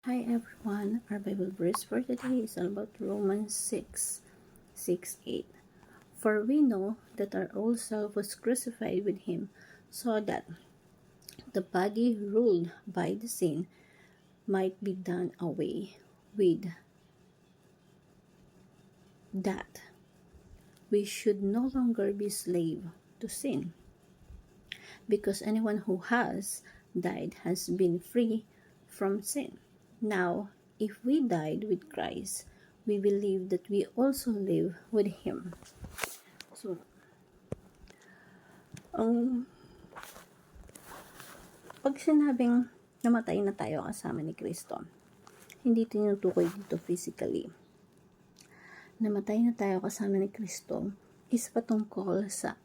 Hi everyone, our Bible verse for today is all about Romans 6:8. For we know that our old self was crucified with him, so that the body ruled by the sin might be done away with, that we should no longer be slave to sin, because anyone who has died has been free from sin. Now, if we died with Christ, we believe that we also live with Him. So, ang pag sinabing namatay na tayo kasama ni Kristo, hindi tinutukoy dito physically. Namatay na tayo kasama ni Kristo is patungkol sa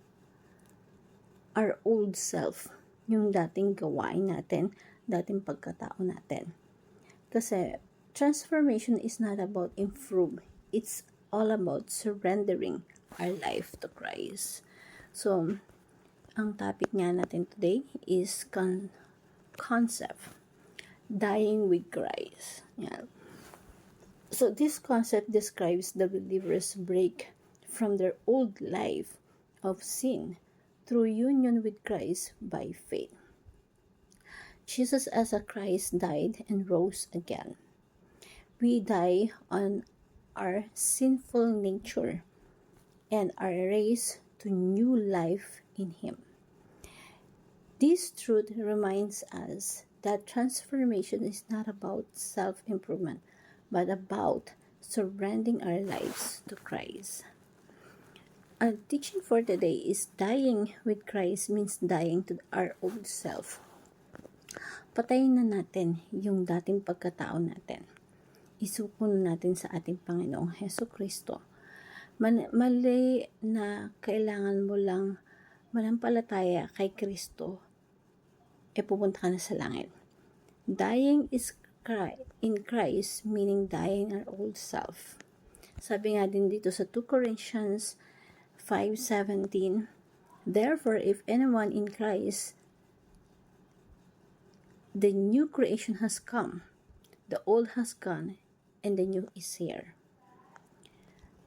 our old self, yung dating gawain natin, dating pagkatao natin. Kasi transformation is not about improve. It's all about surrendering our life to Christ. So, ang topic nga natin today is concept, dying with Christ. Yeah. So, this concept describes the believer's break from their old life of sin through union with Christ by faith. Jesus as a Christ died and rose again. We die on our sinful nature and are raised to new life in Him. This truth reminds us that transformation is not about self-improvement, but about surrendering our lives to Christ. Our teaching for today is dying with Christ means dying to our old self. Patayin na natin yung dating pagkatao natin. Isuko natin sa ating Panginoong Hesus Kristo. Mali na kailangan mo lang manampalataya kay Kristo, pupunta ka na sa langit. Dying is in Christ, meaning dying our old self. Sabi nga din dito sa 2 Corinthians 5:17, therefore, if anyone in Christ, the new creation has come, the old has gone, and the new is here.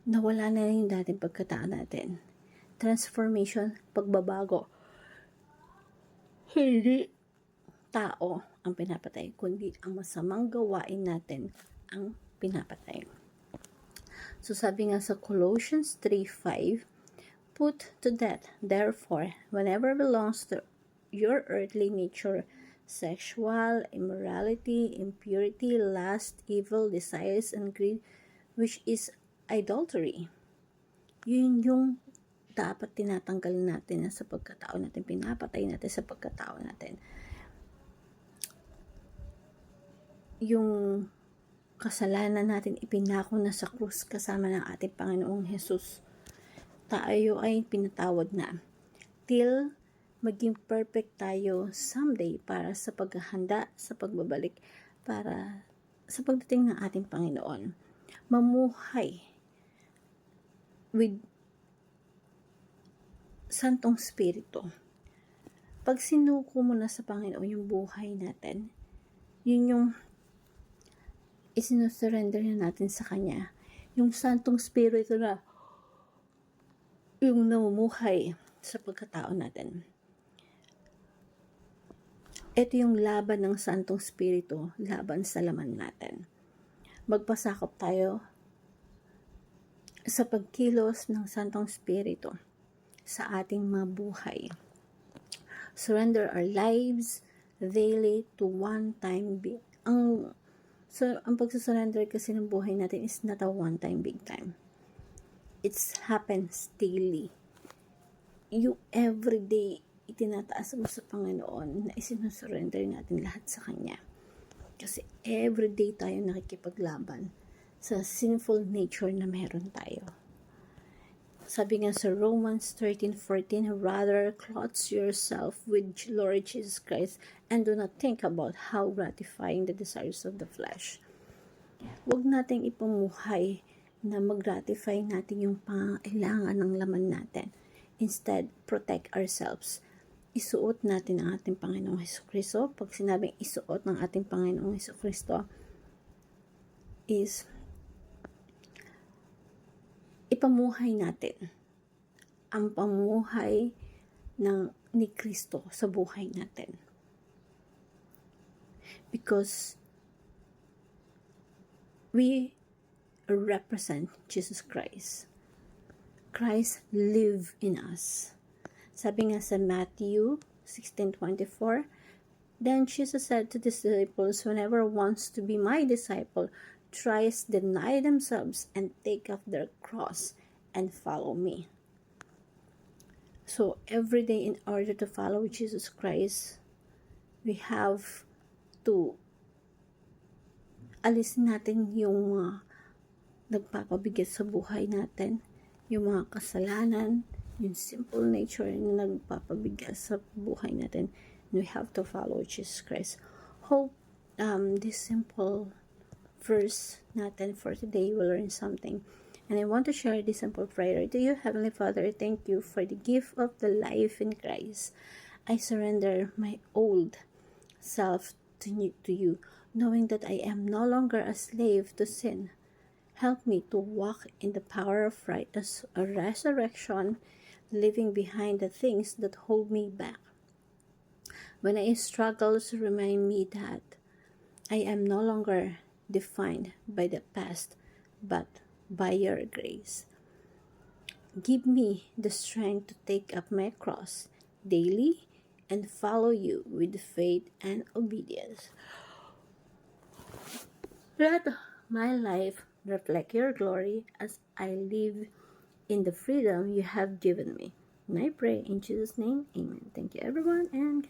Nawala na yung dating pagkatao natin. Transformation, pagbabago. Hindi tao ang pinapatay, kundi ang masamang gawain natin ang pinapatay. So sabi nga sa Colossians 3:5, put to death, therefore, whatever belongs to your earthly nature, sexual immorality, impurity, lust, evil desires, and greed, which is idolatry. Yun yung dapat tinatanggal natin sa pagkatao natin, pinapatay natin sa pagkatao natin. Yung kasalanan natin ipinako na sa krus kasama ng ating Panginoong Hesus. Tayo ay pinatawad na. Till maging perfect tayo someday para sa paghahanda, sa pagbabalik, para sa pagdating ng ating Panginoon. Mamuhay with Santong Spirito. Pag sinuko mo na sa Panginoon yung buhay natin, yun yung isinusurrender na natin sa Kanya. Yung Santong Spirito na yung namumuhay sa pagkatao natin. Ito yung laban ng Santong Spirito, laban sa laman natin. Magpasakop tayo sa pagkilos ng Santong Spirito sa ating mga buhay. Surrender our lives daily to one-time big. Ang pagsusurrender kasi ng buhay natin is not a one-time big time. It happens daily. You everyday itinataas mo sa Panginoon na isinusurrender natin lahat sa Kanya. Kasi everyday tayo nakikipaglaban sa sinful nature na meron tayo. Sabi nga sa Romans 13:14, rather clothe yourself with Lord Jesus Christ and do not think about how gratifying the desires of the flesh. Huwag nating ipamuhay na mag-gratify natin yung pangailangan ng laman natin. Instead, protect ourselves. Isuot natin ang ating Panginoong Hesus Kristo. Pag sinabing isuot ng ating Panginoong Hesus Kristo, is ipamuhay natin ang pamuhay ni Kristo sa buhay natin. Because we represent Jesus Christ. Christ live in us. Sabi nga sa Matthew 16:24, then Jesus said to the disciples, whoever wants to be my disciple, tries deny themselves and take up their cross and follow me. So every day, in order to follow Jesus Christ, we have to alisin natin yung mga nagpapabigat sa buhay natin, yung mga kasalanan, yung simple nature na nagpapabigat sa buhay natin. And we have to follow Jesus Christ. Hope this simple verse natin for today will learn something. And I want to share this simple prayer to you. Heavenly Father, thank you for the gift of the life in Christ. I surrender my old self to you, knowing that I am no longer a slave to sin. Help me to walk in the power of a resurrection, leaving behind the things that hold me back. When I struggle, remind me that I am no longer defined by the past, but by your grace. Give me the strength to take up my cross daily and follow you with faith and obedience. Let my life reflect your glory as I live in the freedom you have given me. And I pray in Jesus' name, amen. Thank you everyone, and